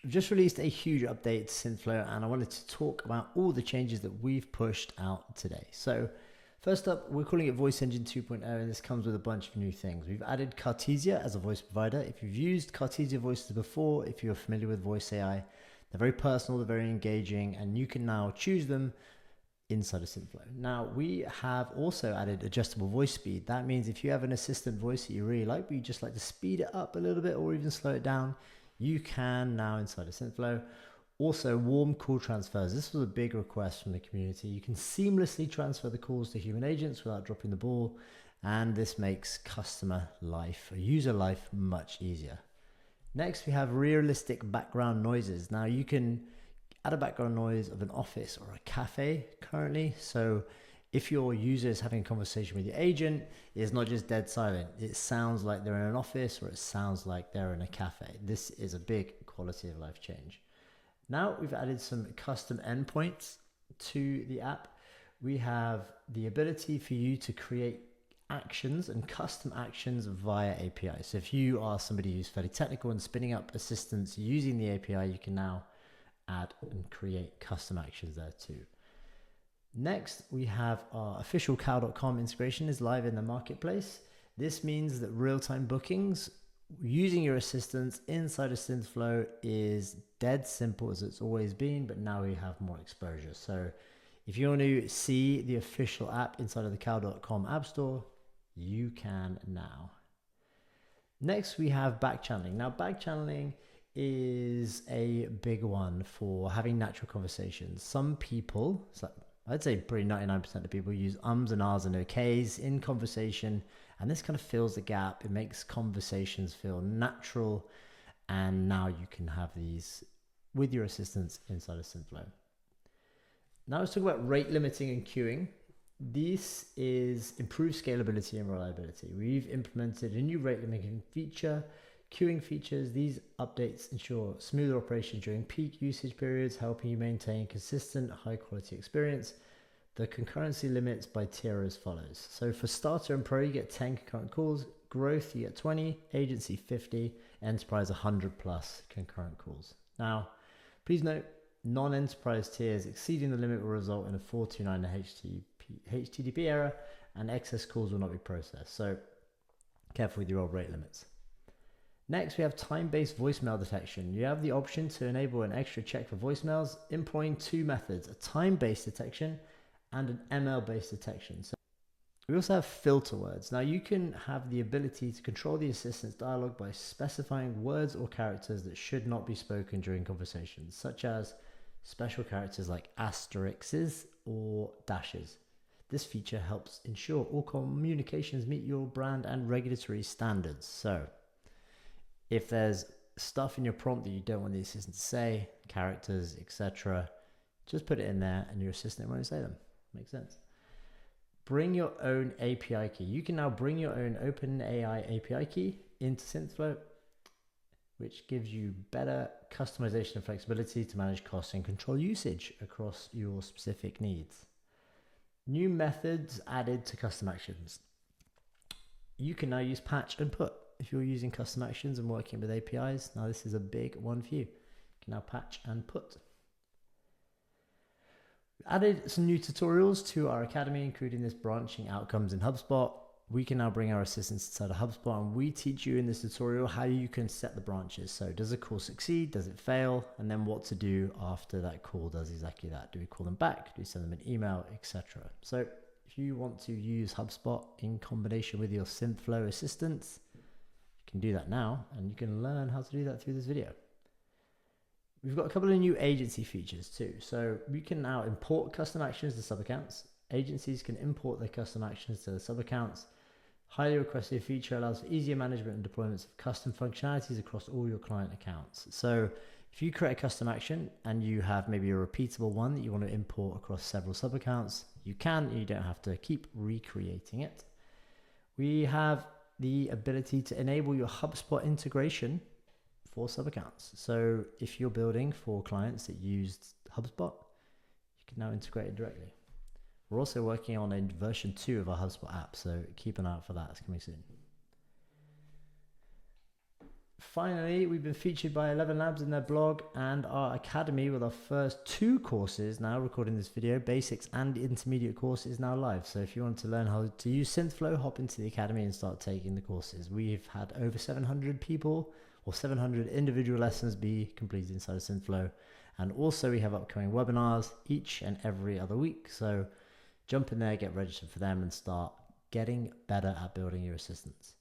We've just released a huge update to Synthflow, and I wanted to talk about all the changes that we've pushed out today. So first up, we're calling it Voice Engine 2.0, and this comes with a bunch of new things. We've added Cartesia as a voice provider. If you've used Cartesia voices before, if you're familiar with voice AI, they're very personal, they're very engaging, and you can now choose them inside of Synthflow. Now, we have also added adjustable voice speed. That means if you have an assistant voice that you really like, but you just like to speed it up a little bit or even slow it down, you can now inside of Synthflow. Also, warm call transfers. This was a big request from the community. You can seamlessly transfer the calls to human agents without dropping the ball, and this makes customer life, or user life, much easier. Next, we have realistic background noises. Now, you can add a background noise of an office or a cafe currently. So if your user is having a conversation with your agent, it's not just dead silent. It sounds like they're in an office or it sounds like they're in a cafe. This is a big quality of life change. Now we've added some custom endpoints to the app. We have the ability for you to create actions and custom actions via API. So if you are somebody who's fairly technical and spinning up assistants using the API, you can now add and create custom actions there too. Next, we have our official cow.com integration is live in the marketplace. This means that real-time bookings using your assistants inside of Synthflow is dead simple as it's always been, but now we have more exposure. So if you want to see the official app inside of the cow.com app store, you can now. Next, we have back channeling. Now, back channeling is a big one for having natural conversations. Some people, I'd say pretty 99% of people use ums and ahs and okays in conversation, and this kind of fills the gap. It makes conversations feel natural, and now you can have these with your assistants inside of Synthflow. Now let's talk about rate limiting and queuing. This is improved scalability and reliability. We've implemented a new rate limiting feature, queuing features. These updates ensure smoother operation during peak usage periods, helping you maintain consistent high quality experience. The concurrency limits by tier as follows. So for starter and pro, you get 10 concurrent calls. Growth, you get 20. Agency, 50. Enterprise, 100 plus concurrent calls. Now, please note, non-enterprise tiers exceeding the limit will result in a 429 HTTP error, and excess calls will not be processed. So careful with your old rate limits. Next, we have time-based voicemail detection. You have the option to enable an extra check for voicemails, employing two methods, a time-based detection and an ML-based detection. So we also have filter words. Now you can have the ability to control the assistant's dialogue by specifying words or characters that should not be spoken during conversations, such as special characters like asterisks or dashes. This feature helps ensure all communications meet your brand and regulatory standards. So if there's stuff in your prompt that you don't want the assistant to say, characters, etc., just put it in there and your assistant won't say them. Makes sense. Bring your own API key. You can now bring your own OpenAI API key into Synthflow, which gives you better customization and flexibility to manage costs and control usage across your specific needs. New methods added to custom actions. You can now use patch and put. If you're using custom actions and working with APIs, now this is a big one for you. You can now patch and put. We added some new tutorials to our academy, including this branching outcomes in HubSpot. We can now bring our assistants inside of HubSpot, and we teach you in this tutorial how you can set the branches. So does a call succeed? Does it fail? And then what to do after that call does exactly that. Do we call them back? Do we send them an email, etc.? So if you want to use HubSpot in combination with your Synthflow assistants, you can do that now, and you can learn how to do that through this video. We've got a couple of new agency features too. So we can now import custom actions to sub-accounts. Agencies can import their custom actions to the sub-accounts. Highly requested feature allows for easier management and deployments of custom functionalities across all your client accounts. So if you create a custom action and you have maybe a repeatable one that you want to import across several sub-accounts, you can. You don't have to keep recreating it. We have the ability to enable your HubSpot integration for sub-accounts. So if you're building for clients that used HubSpot, you can now integrate it directly. We're also working on a version 2 of our HubSpot app, so keep an eye out for that. It's coming soon. Finally, we've been featured by 11 Labs in their blog and our academy with our first 2 courses now recording this video. Basics and intermediate course is now live. So if you want to learn how to use Synthflow, hop into the academy and start taking the courses. We've had over 700 people or 700 individual lessons be completed inside of Synthflow. And also we have upcoming webinars each and every other week. So jump in there, get registered for them and start getting better at building your assistants.